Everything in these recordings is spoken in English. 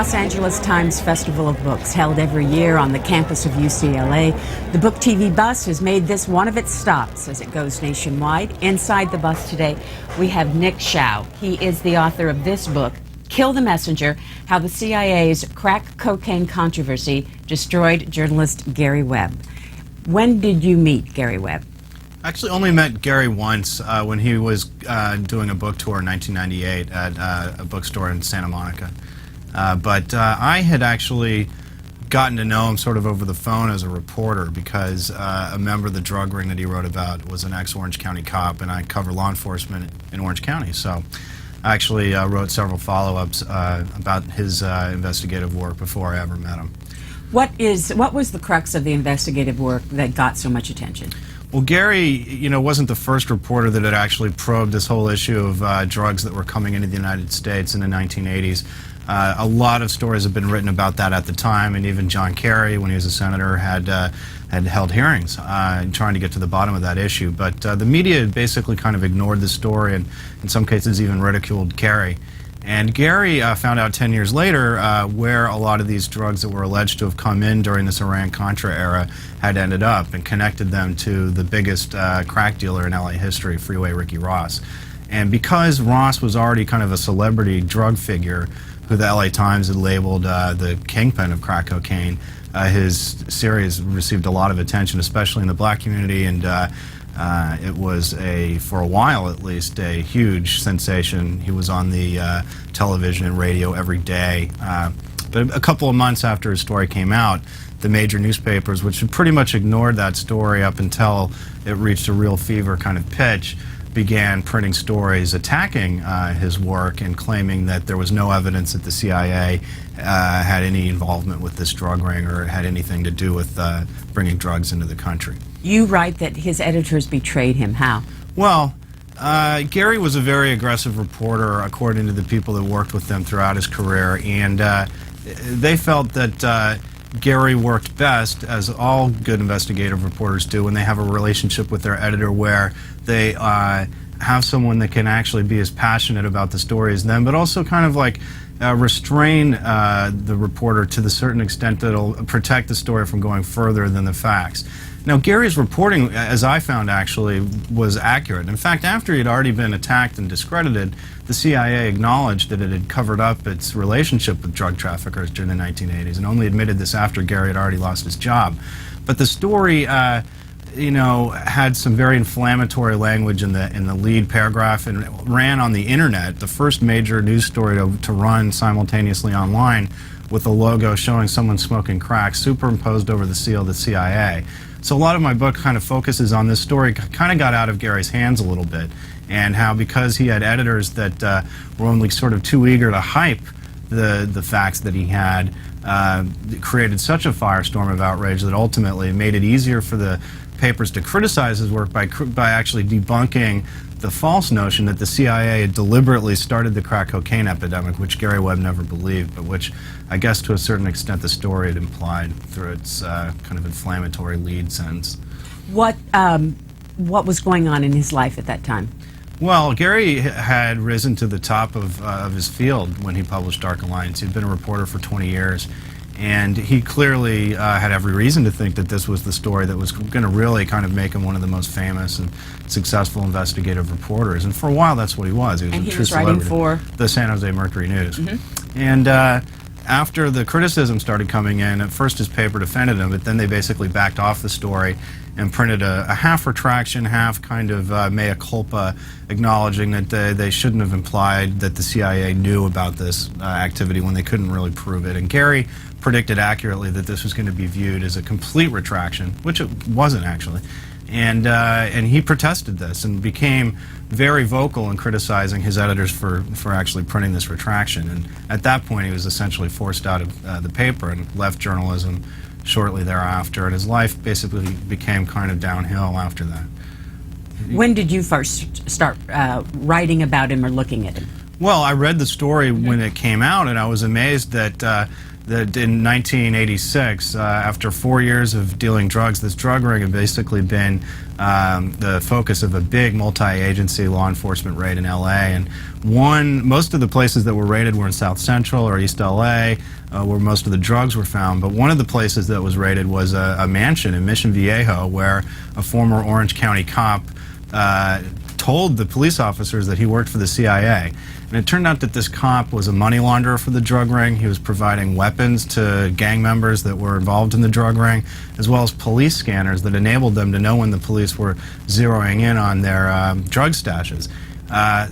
Los Angeles Times Festival of Books, held every year on the campus of UCLA. The BookTV Bus has made this one of its stops as it goes nationwide. Inside the bus today, we have Nick Schou. He is the author of this book, Kill the Messenger, How the CIA's Crack Cocaine Controversy Destroyed Journalist Gary Webb. When did you meet Gary Webb? I actually only met Gary once when he was doing a book tour in 1998 at a bookstore in Santa Monica. But I had actually gotten to know him sort of over the phone as a reporter because a member of the drug ring that he wrote about was an ex-Orange County cop, and I cover law enforcement in Orange County. So I actually wrote several follow-ups about his investigative work before I ever met him. What was the crux of the investigative work that got so much attention? Well, Gary, wasn't the first reporter that had actually probed this whole issue of drugs that were coming into the United States in the 1980s. A lot of stories have been written about that at the time, and even John Kerry, when he was a senator, had held hearings trying to get to the bottom of that issue. But the media basically kind of ignored the story and in some cases even ridiculed Kerry. And Gary found out 10 years later where a lot of these drugs that were alleged to have come in during this Iran-Contra era had ended up, and connected them to the biggest crack dealer in LA history, Freeway Ricky Ross. And because Ross was already kind of a celebrity drug figure who the LA Times had labeled the kingpin of crack cocaine, his series received a lot of attention, especially in the black community, and it was, for a while at least, a huge sensation. He was on the television and radio every day. But a couple of months after his story came out, the major newspapers, which had pretty much ignored that story up until it reached a real fever kind of pitch, began printing stories attacking his work and claiming that there was no evidence that the CIA had any involvement with this drug ring or had anything to do with bringing drugs into the country. You write that his editors betrayed him. How? Well, Gary was a very aggressive reporter, according to the people that worked with him throughout his career, and they felt that Gary worked best, as all good investigative reporters do, when they have a relationship with their editor where they have someone that can actually be as passionate about the story as them, but also kind of like restrain the reporter to the certain extent that it'll protect the story from going further than the facts. Now, Gary's reporting, as I found, actually was accurate. In fact, after he had already been attacked and discredited, the CIA acknowledged that it had covered up its relationship with drug traffickers during the 1980s, and only admitted this after Gary had already lost his job. But the story, had some very inflammatory language in the lead paragraph, and ran on the internet, the first major news story to run simultaneously online, with a logo showing someone smoking crack superimposed over the seal of the CIA. So a lot of my book kind of focuses on this story, kind of got out of Gary's hands a little bit, and how because he had editors that were only sort of too eager to hype the facts that he had, it created such a firestorm of outrage that ultimately it made it easier for the papers to criticize his work by actually debunking the false notion that the CIA had deliberately started the crack cocaine epidemic, which Gary Webb never believed, but which I guess to a certain extent the story had implied through its kind of inflammatory lead sentence. What was going on in his life at that time? Well, Gary had risen to the top of his field when he published Dark Alliance. He'd been a reporter for 20 years. And he clearly had every reason to think that this was the story that was going to really kind of make him one of the most famous and successful investigative reporters. And for a while, that's what he was. He was and a he true was writing celebrity. for? The San Jose Mercury News. Mm-hmm. And after the criticism started coming in, at first his paper defended him, but then they basically backed off the story and printed a half retraction, half kind of mea culpa, acknowledging that they shouldn't have implied that the CIA knew about this activity when they couldn't really prove it. And Gary predicted accurately that this was going to be viewed as a complete retraction, which it wasn't actually. And he protested this and became very vocal in criticizing his editors for actually printing this retraction. And at that point, he was essentially forced out of the paper and left journalism shortly thereafter. And his life basically became kind of downhill after that. When did you first start writing about him or looking at him? Well, I read the story when it came out, and I was amazed that that in 1986, after 4 years of dealing drugs, this drug ring had basically been the focus of a big multi-agency law enforcement raid in LA. And most of the places that were raided were in South Central or East LA, where most of the drugs were found. But one of the places that was raided was a mansion in Mission Viejo, where a former Orange County cop told the police officers that he worked for the CIA. And it turned out that this cop was a money launderer for the drug ring. He was providing weapons to gang members that were involved in the drug ring, as well as police scanners that enabled them to know when the police were zeroing in on their drug stashes.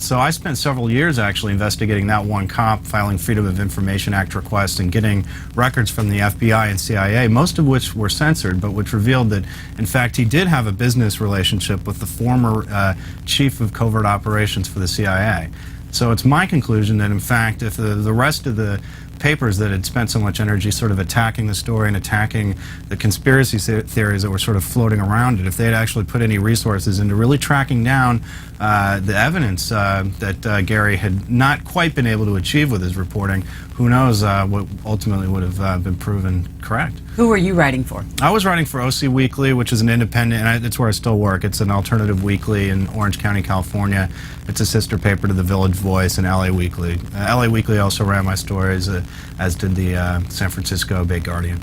So I spent several years actually investigating that one cop, filing Freedom of Information Act requests and getting records from the FBI and CIA, most of which were censored, but which revealed that, in fact, he did have a business relationship with the former chief of covert operations for the CIA. So it's my conclusion that, in fact, if the rest of the papers that had spent so much energy sort of attacking the story and attacking the conspiracy theories that were sort of floating around it, if they had actually put any resources into really tracking down the evidence that Gary had not quite been able to achieve with his reporting, who knows what ultimately would have been proven correct. Who were you writing for? I was writing for OC Weekly, which is an independent, and it's where I still work. It's an alternative weekly in Orange County, California. It's a sister paper to the Village Voice and LA Weekly. LA Weekly also ran my stories, as did the San Francisco Bay Guardian.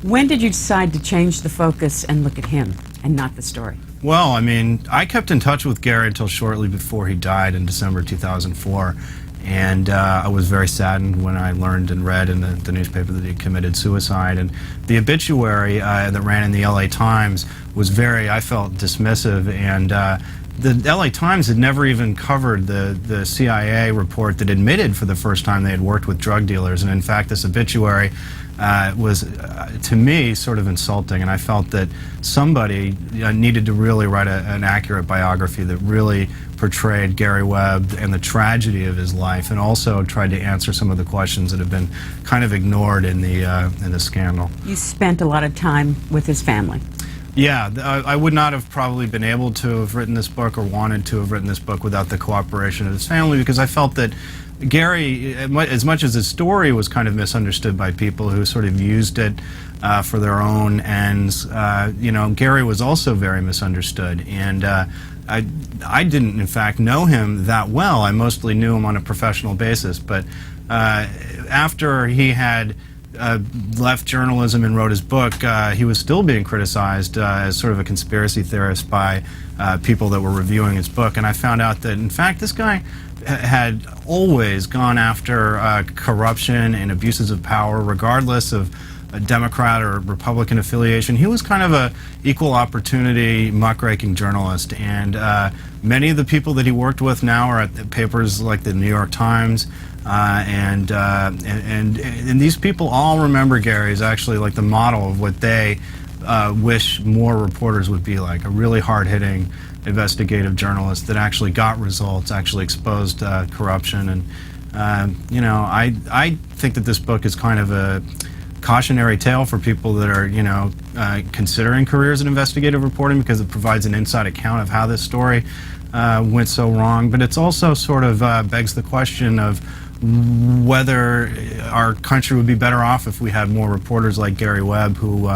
When did you decide to change the focus and look at him and not the story? Well, I mean, I kept in touch with Gary until shortly before he died in December 2004. And I was very saddened when I learned and read in the newspaper that he committed suicide. And the obituary that ran in the LA Times was very, I felt, dismissive. And the LA Times had never even covered the CIA report that admitted for the first time they had worked with drug dealers. And in fact, this obituary was, to me, sort of insulting. And I felt that somebody needed to really write an accurate biography that really portrayed Gary Webb and the tragedy of his life, and also tried to answer some of the questions that have been kind of ignored in the scandal. You spent a lot of time with his family. Yeah, I would not have probably been able to have written this book or wanted to have written this book without the cooperation of his family, because I felt that Gary, as much as his story was kind of misunderstood by people who sort of used it for their own ends, you know, Gary was also very misunderstood. And I didn't, in fact, know him that well. I mostly knew him on a professional basis. But after he had left journalism and wrote his book, he was still being criticized as sort of a conspiracy theorist by people that were reviewing his book. And I found out that, in fact, this guy had always gone after corruption and abuses of power, regardless of a Democrat or Republican affiliation. He was kind of a equal opportunity muckraking journalist, and many of the people that he worked with now are at papers like the New York Times, and these people all remember Gary as actually like the model of what they wish more reporters would be like, a really hard-hitting investigative journalist that actually got results, actually exposed corruption. And you know, I think that this book is kind of a cautionary tale for people that are, you know, considering careers in investigative reporting, because it provides an inside account of how this story went so wrong. But it's also sort of begs the question of whether our country would be better off if we had more reporters like Gary Webb who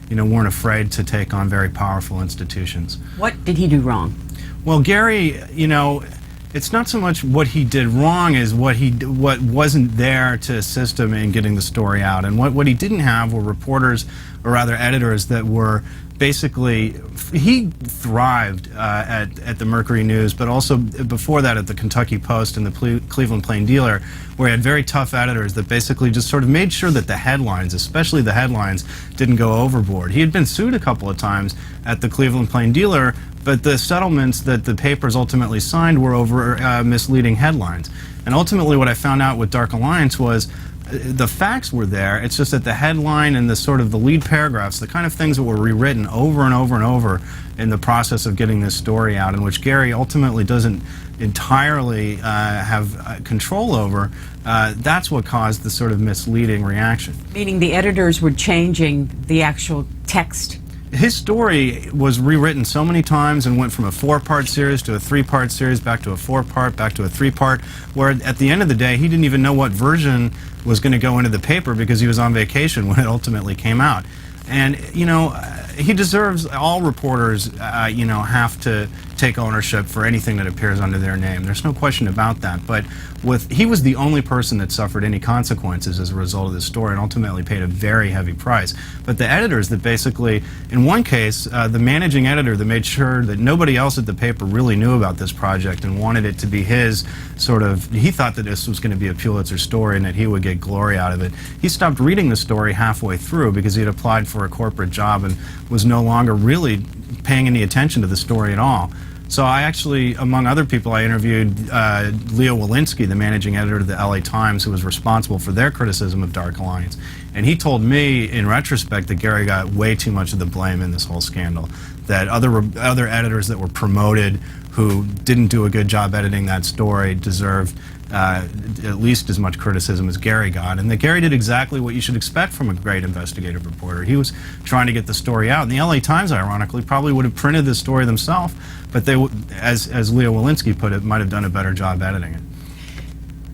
you know, weren't afraid to take on very powerful institutions. What did he do wrong? Well, Gary, you know, it's not so much what he did wrong as what wasn't there to assist him in getting the story out. And what he didn't have were reporters, or rather editors, that were basically, he thrived at the Mercury News, but also before that at the Kentucky Post and the Cleveland Plain Dealer, where he had very tough editors that basically just sort of made sure that the headlines, especially the headlines, didn't go overboard. He had been sued a couple of times at the Cleveland Plain Dealer, but the settlements that the papers ultimately signed were over misleading headlines. And ultimately what I found out with Dark Alliance was the facts were there. It's just that the headline and the sort of the lead paragraphs, the kind of things that were rewritten over and over and over in the process of getting this story out, in which Gary ultimately doesn't entirely have control over, that's what caused the sort of misleading reaction. Meaning the editors were changing the actual text his story was rewritten so many times and went from a 4-part series to a 3-part series, back to a 4-part, back to a 3-part, where at the end of the day, he didn't even know what version was going to go into the paper because he was on vacation when it ultimately came out. And, you know, he deserves, all reporters, you know, have to take ownership for anything that appears under their name. There's no question about that. But he was the only person that suffered any consequences as a result of this story and ultimately paid a very heavy price. But the editors that basically, in one case, the managing editor that made sure that nobody else at the paper really knew about this project and wanted it to be his sort of, he thought that this was going to be a Pulitzer story and that he would get glory out of it. He stopped reading the story halfway through because he had applied for a corporate job and was no longer really paying any attention to the story at all. So I actually, among other people, I interviewed Leo Walensky, the managing editor of the LA Times, who was responsible for their criticism of Dark Alliance. And he told me, in retrospect, that Gary got way too much of the blame in this whole scandal. That other editors that were promoted who didn't do a good job editing that story deserved at least as much criticism as Gary got, and that Gary did exactly what you should expect from a great investigative reporter. He was trying to get the story out, and the LA Times, ironically, probably would have printed this story themselves, but they, as Leo Walensky put it, might have done a better job editing it.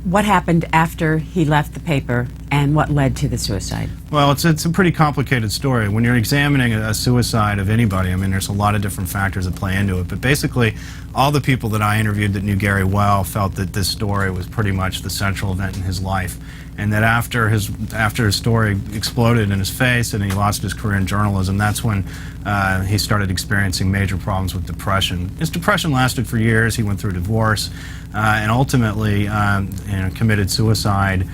What happened after he left the paper, and what led to the suicide? Well, it's a pretty complicated story. When you're examining a suicide of anybody, I mean, there's a lot of different factors that play into it. But basically, all the people that I interviewed that knew Gary well felt that this story was pretty much the central event in his life. And that after his story exploded in his face and he lost his career in journalism, that's when he started experiencing major problems with depression. His depression lasted for years. He went through a divorce and ultimately committed suicide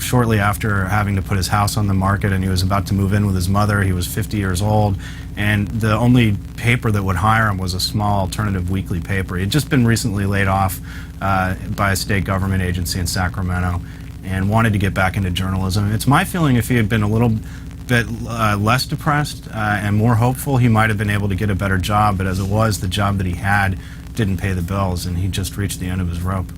shortly after having to put his house on the market, and he was about to move in with his mother. He was 50 years old, and the only paper that would hire him was a small alternative weekly paper. He had just been recently laid off by a state government agency in Sacramento and wanted to get back into journalism. It's my feeling if he had been a little bit less depressed and more hopeful, he might have been able to get a better job, but as it was, the job that he had didn't pay the bills, and he just reached the end of his rope.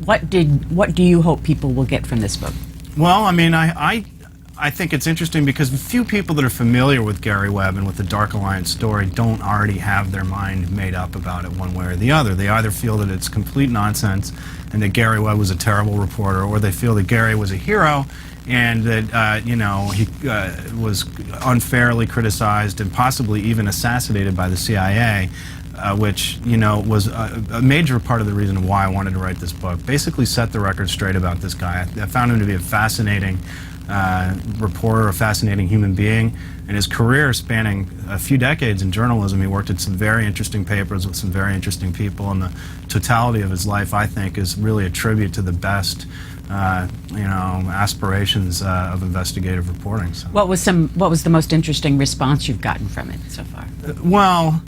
What do you hope people will get from this book? Well, I mean, I think it's interesting because few people that are familiar with Gary Webb and with the Dark Alliance story don't already have their mind made up about it one way or the other. They either feel that it's complete nonsense and that Gary Webb was a terrible reporter, or they feel that Gary was a hero and that you know, he was unfairly criticized and possibly even assassinated by the CIA. Which, you know, was a major part of the reason why I wanted to write this book. Basically set the record straight about this guy. I found him to be a fascinating reporter, a fascinating human being, and his career spanning a few decades in journalism. He worked at some very interesting papers with some very interesting people, and the totality of his life, I think, is really a tribute to the best you know, aspirations of investigative reporting. So. What was the most interesting response you've gotten from it so far? Well,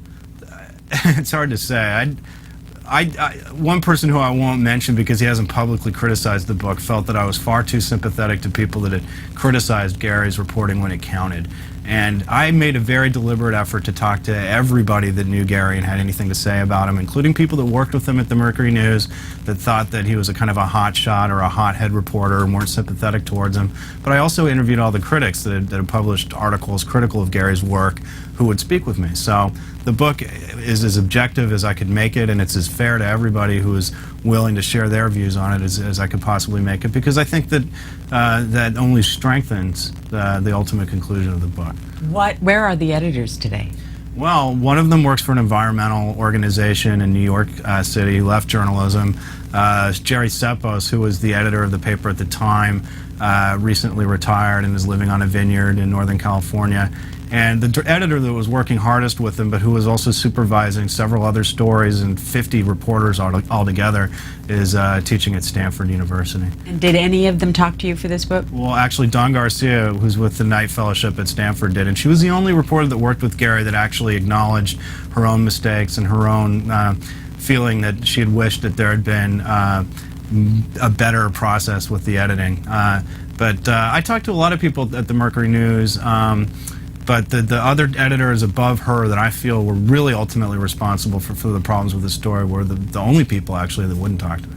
it's hard to say. One person who I won't mention because he hasn't publicly criticized the book felt that I was far too sympathetic to people that had criticized Gary's reporting when it counted. And I made a very deliberate effort to talk to everybody that knew Gary and had anything to say about him, including people that worked with him at the Mercury News that thought that he was a kind of a hot shot or a hothead reporter and weren't sympathetic towards him. But I also interviewed all the critics that had published articles critical of Gary's work who would speak with me. So the book is as objective as I could make it, and it's as fair to everybody who is willing to share their views on it as I could possibly make it, because I think that that only strengthens the ultimate conclusion of the book. Where are the editors today? Well, one of them works for an environmental organization in New York City, left journalism. Jerry Sepos, who was the editor of the paper at the time, recently retired and is living on a vineyard in Northern California. And the editor that was working hardest with him, but who was also supervising several other stories and 50 reporters altogether, is teaching at Stanford University. And did any of them talk to you for this book? Well, actually, Dawn Garcia, who's with the Knight Fellowship at Stanford, did. And she was the only reporter that worked with Gary that actually acknowledged her own mistakes and her own feeling that she had wished that there had been a better process with the editing. But I talked to a lot of people at the Mercury News. But the other editors above her that I feel were really ultimately responsible for the problems with the story were the only people, actually, that wouldn't talk to me.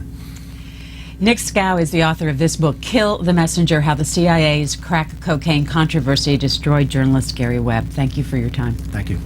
Nick Schou is the author of this book, Kill the Messenger, How the CIA's Crack Cocaine Controversy Destroyed Journalist Gary Webb. Thank you for your time. Thank you.